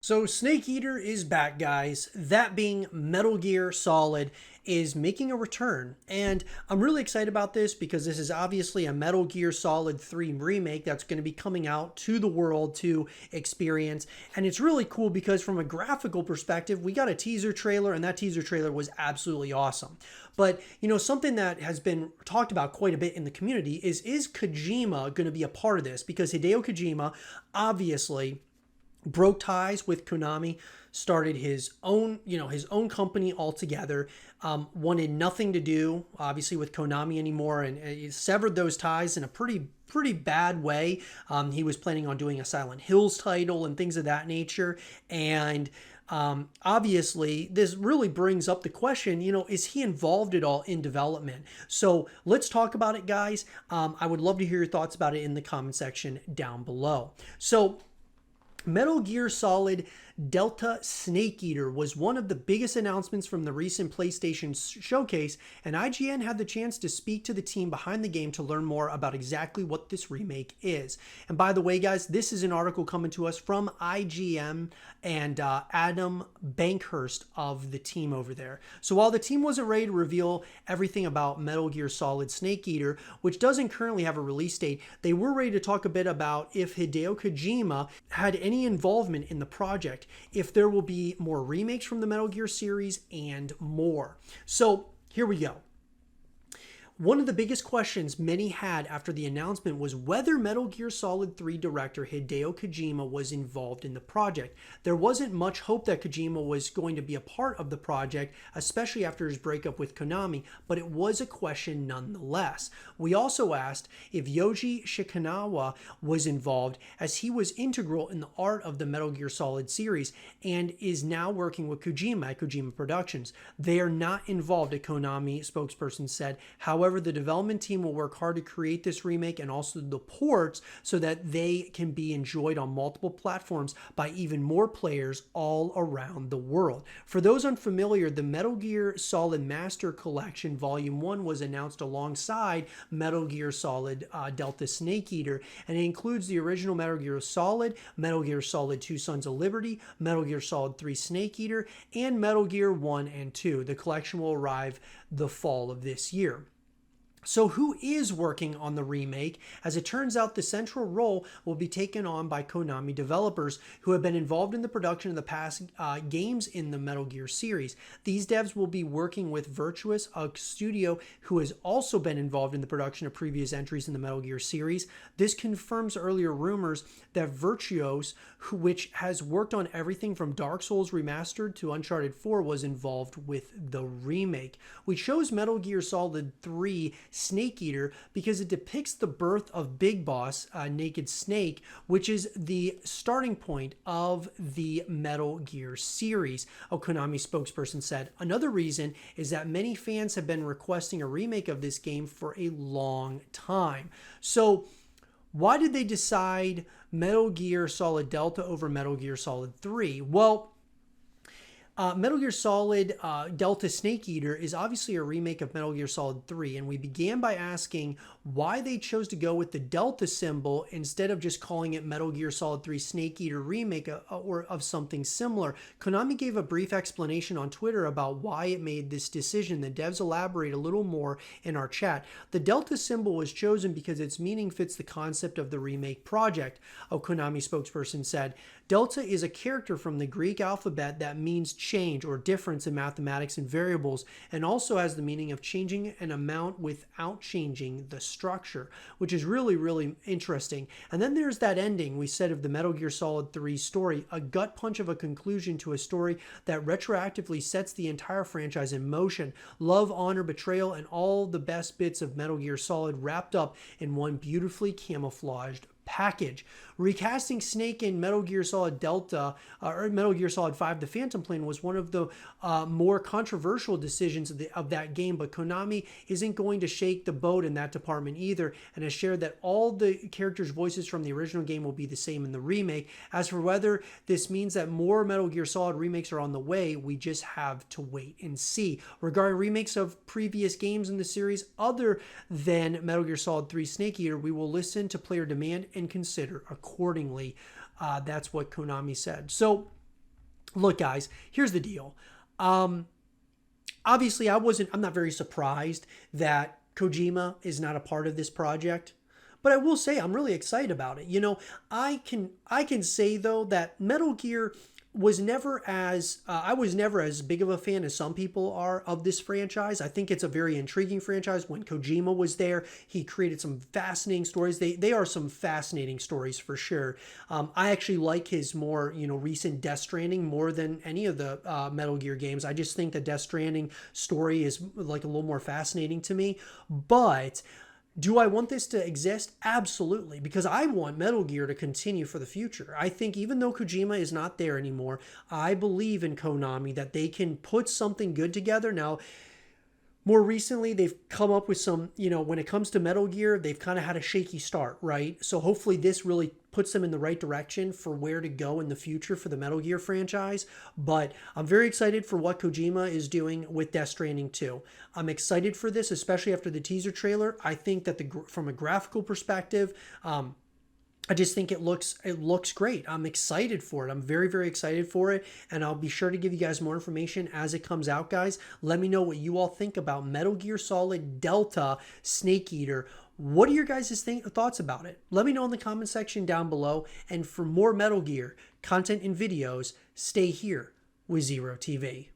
So Snake Eater is back, guys. That being Metal Gear Solid is making a return. And I'm really excited about this because this is obviously a Metal Gear Solid 3 remake that's going to be coming out to the world to experience. And it's really cool because from a graphical perspective, we got a teaser trailer and that teaser trailer was absolutely awesome. But, something that has been talked about quite a bit in the community is Kojima going to be a part of this? Because Hideo Kojima obviously broke ties with Konami, started his own company altogether. Wanted nothing to do, obviously, with Konami anymore, and he severed those ties in a pretty bad way. He was planning on doing a Silent Hills title and things of that nature, and obviously, this really brings up the question, is he involved at all in development? So let's talk about it, guys. I would love to hear your thoughts about it in the comment section down below. So Metal Gear Solid Delta Snake Eater was one of the biggest announcements from the recent PlayStation showcase, and IGN had the chance to speak to the team behind the game to learn more about exactly what this remake is. And by the way, guys, this is an article coming to us from IGN and Adam Bankhurst of the team over there. So while the team wasn't ready to reveal everything about Metal Gear Solid Snake Eater, which doesn't currently have a release date, they were ready to talk a bit about if Hideo Kojima had any involvement in the project, if there will be more remakes from the Metal Gear series, and more. So here we go. One of the biggest questions many had after the announcement was whether Metal Gear Solid 3 director Hideo Kojima was involved in the project. There wasn't much hope that Kojima was going to be a part of the project, especially after his breakup with Konami, but it was a question nonetheless. We also asked if Yoji Shikanawa was involved, as he was integral in the art of the Metal Gear Solid series and is now working with Kojima at Kojima Productions. They are not involved, a Konami spokesperson said. However, the development team will work hard to create this remake and also the ports so that they can be enjoyed on multiple platforms by even more players all around the world. For those unfamiliar, the Metal Gear Solid Master Collection Volume 1 was announced alongside Metal Gear Solid Delta Snake Eater, and it includes the original Metal Gear Solid, Metal Gear Solid 2 Sons of Liberty, Metal Gear Solid 3 Snake Eater, and Metal Gear 1 and 2. The collection will arrive the fall of this year. So who is working on the remake? As it turns out, the central role will be taken on by Konami developers who have been involved in the production of the past games in the Metal Gear series. These devs will be working with Virtuos, a studio who has also been involved in the production of previous entries in the Metal Gear series. This confirms earlier rumors that Virtuos, which has worked on everything from Dark Souls Remastered to Uncharted 4, was involved with the remake. We chose Metal Gear Solid 3 Snake Eater because it depicts the birth of Big Boss, Naked Snake, which is the starting point of the Metal Gear series, a Konami spokesperson said. Another reason is that many fans have been requesting a remake of this game for a long time. So why did they decide Metal Gear Solid Delta over Metal Gear Solid 3? Well, Metal Gear Solid Delta Snake Eater is obviously a remake of Metal Gear Solid 3, and we began by asking why they chose to go with the Delta symbol instead of just calling it Metal Gear Solid 3 Snake Eater Remake or of something similar. Konami gave a brief explanation on Twitter about why it made this decision. The devs elaborate a little more in our chat. The Delta symbol was chosen because its meaning fits the concept of the remake project, a Konami spokesperson said. Delta is a character from the Greek alphabet that means change or difference in mathematics and variables, and also has the meaning of changing an amount without changing the structure, which is really interesting. And then there's that ending we said of the Metal Gear Solid 3 story, a gut punch of a conclusion to a story that retroactively sets the entire franchise in motion. Love, honor, betrayal, and all the best bits of Metal Gear Solid wrapped up in one beautifully camouflaged package. Recasting Snake in Metal Gear Solid Delta or Metal Gear Solid 5 The Phantom Plane was one of the more controversial decisions of that game, but Konami isn't going to shake the boat in that department either, and has shared that all the characters' voices from the original game will be the same in the remake. As for whether this means that more Metal Gear Solid remakes are on the way, we just have to wait and see. Regarding remakes of previous games in the series other than Metal Gear Solid 3 Snake Eater, we will listen to player demand and consider accordingly. That's what Konami said. So Look, guys, here's the deal. Um, Obviously, I'm not very surprised that Kojima is not a part of this project. But I will say I'm really excited about it. You know, I can say though that Metal Gear was never as I was never as big of a fan as some people are of this franchise. I think it's a very intriguing franchise. When Kojima was there, he created some fascinating stories. They are some fascinating stories for sure. I actually like his more recent Death Stranding more than any of the Metal Gear games. I just think the Death Stranding story is like a little more fascinating to me. But do I want this to exist? Absolutely, because I want Metal Gear to continue for the future. I think even though Kojima is not there anymore, I believe in Konami that they can put something good together. Now, more recently, they've come up with some, when it comes to Metal Gear, they've kind of had a shaky start, right? So hopefully this really puts them in the right direction for where to go in the future for the Metal Gear franchise. But I'm very excited for what Kojima is doing with Death Stranding 2. I'm excited for this, especially after the teaser trailer. I think that from a graphical perspective, I just think it looks great. I'm excited for it. I'm very, very excited for it. And I'll be sure to give you guys more information as it comes out, guys. Let me know what you all think about Metal Gear Solid Delta Snake Eater. What are your guys' thoughts about it? Let me know in the comment section down below. And for more Metal Gear content and videos, stay here with zrotv.